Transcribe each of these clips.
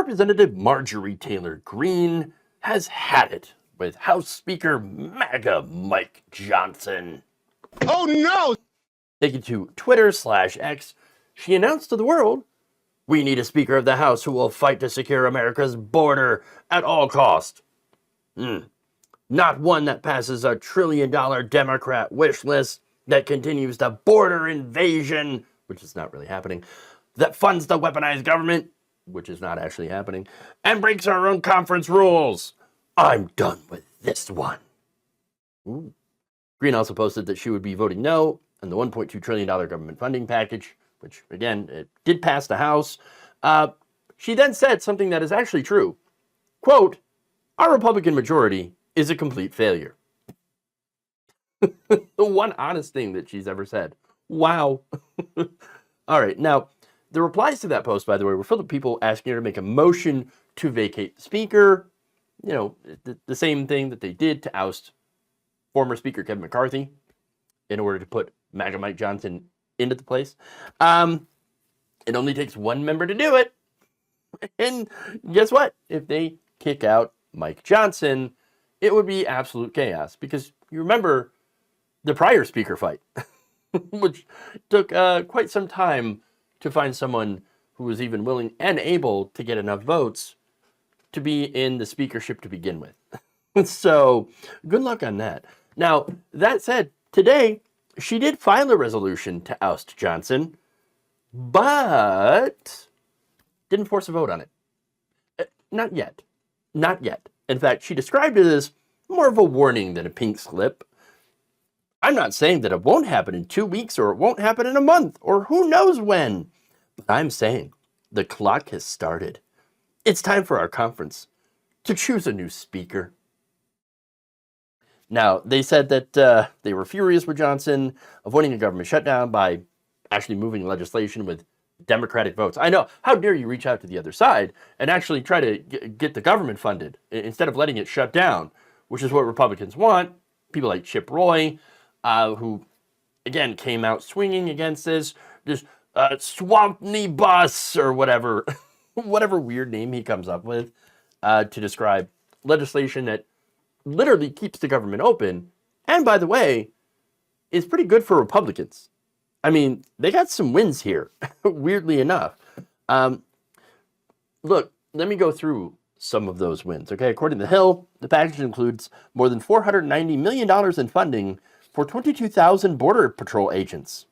Representative Marjorie Taylor Greene has had it with House Speaker MAGA Mike Johnson. Oh no! Taking to Twitter/X, she announced to the world, "We need a Speaker of the House who will fight to secure America's border at all cost. Not one that passes a $1 trillion Democrat wish list that continues the border invasion," which is not really happening, "that funds the weaponized government," which is not actually happening, "and breaks our own conference rules. I'm done with this one." Ooh. Greene also posted that she would be voting no on the $1.2 trillion government funding package, which, again, it did pass the House. She then said something that is actually true. Quote, "Our Republican majority is a complete failure." The one honest thing that she's ever said. Wow. All right, now, the replies to that post, by the way, were filled with people asking her to make a motion to vacate the Speaker. You know, the same thing that they did to oust former Speaker Kevin McCarthy in order to put MAGA Mike Johnson into the place. It only takes one member to do it. And guess what? If they kick out Mike Johnson, it would be absolute chaos. Because you remember the prior Speaker fight, which took quite some time to find someone who was even willing and able to get enough votes to be in the speakership to begin with. So good luck on that. Now, that said, today she did file a resolution to oust Johnson, but didn't force a vote on it. Not yet. Not yet. In fact, she described it as more of a warning than a pink slip. "I'm not saying that it won't happen in 2 weeks or it won't happen in a month or who knows when, but I'm saying the clock has started. It's time for our conference to choose a new speaker." Now, they said that they were furious with Johnson, avoiding a government shutdown by actually moving legislation with Democratic votes. I know, how dare you reach out to the other side and actually try to get the government funded instead of letting it shut down, which is what Republicans want. People like Chip Roy, who, again, came out swinging against this swampney-bus or whatever, whatever weird name he comes up with to describe legislation that literally keeps the government open, and by the way, is pretty good for Republicans. I mean, they got some wins here, weirdly enough. Look, let me go through some of those wins, okay? According to The Hill, the package includes more than $490 million in funding for 22,000 Border Patrol agents,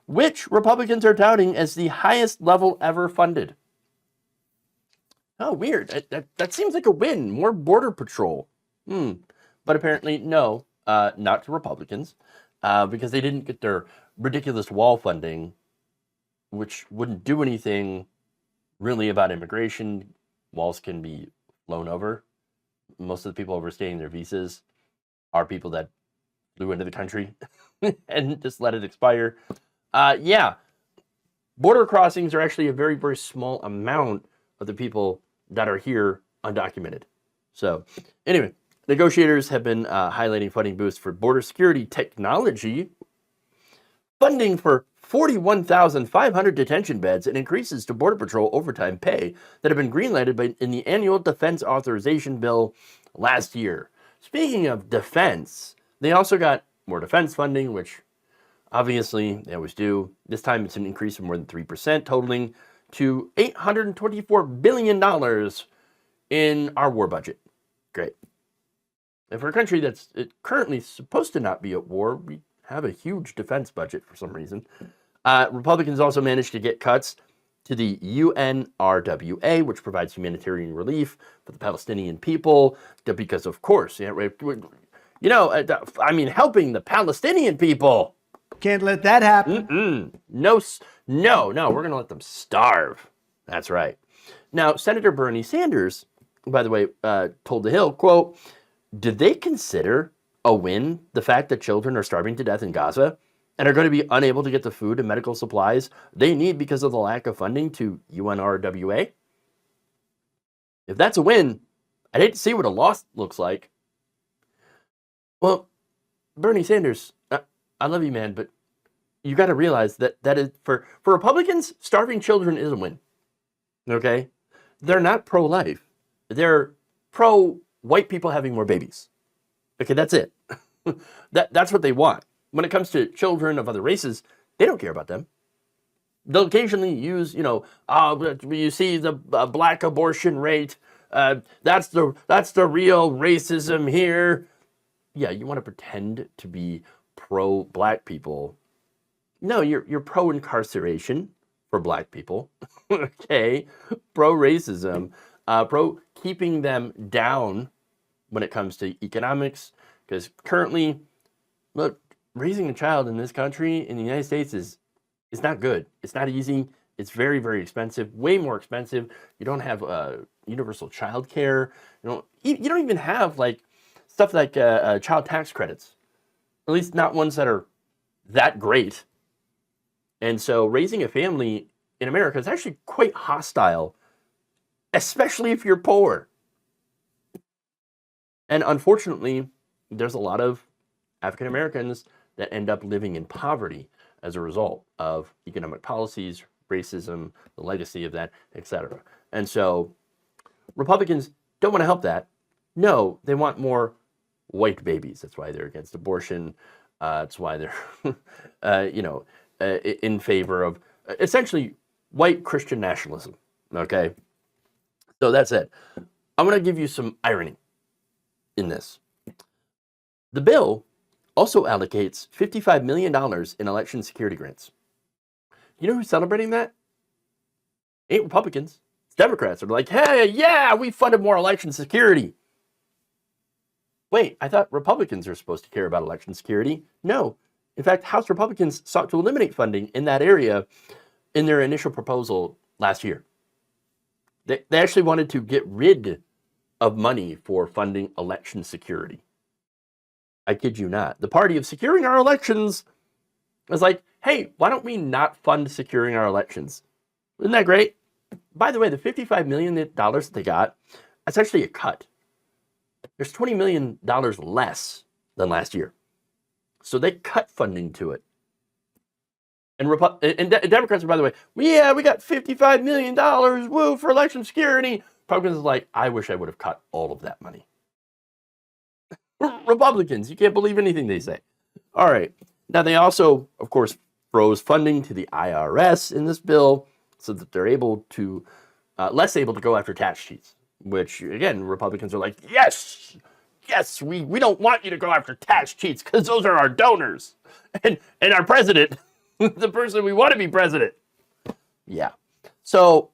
which Republicans are touting as the highest level ever funded. Oh, weird. That seems like a win. More Border Patrol. But apparently, no, not to Republicans, because they didn't get their ridiculous wall funding, which wouldn't do anything really about immigration. Walls can be flown over. Most of the people overstaying their visas are people that flew into the country and just let it expire. Yeah, border crossings are actually a very, very small amount of the people that are here undocumented. So anyway, negotiators have been highlighting funding boosts for border security technology, funding for 41,500 detention beds, and increases to Border Patrol overtime pay that have been greenlighted in the annual defense authorization bill last year. Speaking of defense, they also got more defense funding, which obviously they always do. This time it's an increase of more than 3%, totaling to $824 billion in our war budget. Great. And for a country that's currently supposed to not be at war, we have a huge defense budget for some reason. Republicans also managed to get cuts to the UNRWA, which provides humanitarian relief for the Palestinian people, because of course, helping the Palestinian people. Can't let that happen. No, we're going to let them starve. That's right. Now, Senator Bernie Sanders, by the way, told The Hill, quote, "Did they consider a win the fact that children are starving to death in Gaza and are going to be unable to get the food and medical supplies they need because of the lack of funding to UNRWA? If that's a win, I'd hate to see what a loss looks like." Well, Bernie Sanders, I love you, man, but you got to realize that is for Republicans, starving children is a win. Okay? they're not pro-life. They're pro-white people having more babies. Okay, that's it. That's what they want. When it comes to children of other races, they don't care about them. They'll occasionally use, you see the black abortion rate. That's the real racism here. Yeah, you want to pretend to be pro-black people. No, you're pro-incarceration for black people. Okay, pro-racism, pro keeping them down when it comes to economics. Because currently, look, raising a child in this country, in the United States, is not good. It's not easy. It's very, very expensive, way more expensive. You don't have universal child care. You don't even have like stuff like child tax credits, at least not ones that are that great. And so raising a family in America is actually quite hostile, especially if you're poor. And unfortunately, there's a lot of African Americans that end up living in poverty as a result of economic policies, racism, the legacy of that, etc. And so Republicans don't want to help that. No, they want more white babies. That's why they're against abortion. That's why they're, in favor of essentially white Christian nationalism. Okay? So that's it. I'm going to give you some irony in this. The bill also allocates $55 million in election security grants. You know who's celebrating that? Ain't Republicans. It's Democrats. They're like, hey, yeah, we funded more election security. Wait, I thought Republicans are supposed to care about election security. No. In fact, House Republicans sought to eliminate funding in that area in their initial proposal last year. They actually wanted to get rid of money for funding election security. I kid you not. The party of securing our elections was like, hey, why don't we not fund securing our elections? Isn't that great? By the way, the $55 million that they got, that's actually a cut. There's $20 million less than last year. So they cut funding to it. And Democrats are, by the way, we got $55 million, woo, for election security. Republicans are like, I wish I would have cut all of that money. Republicans, you can't believe anything they say. All right. Now, they also, of course, froze funding to the IRS in this bill so that they're less able to go after tax cheats, which, again, Republicans are like, yes, we don't want you to go after tax cheats because those are our donors and our president, the person we want to be president. Yeah. So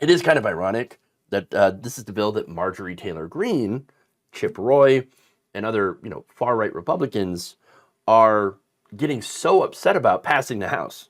it is kind of ironic that this is the bill that Marjorie Taylor Greene, Chip Roy, and other far-right Republicans are getting so upset about passing the House.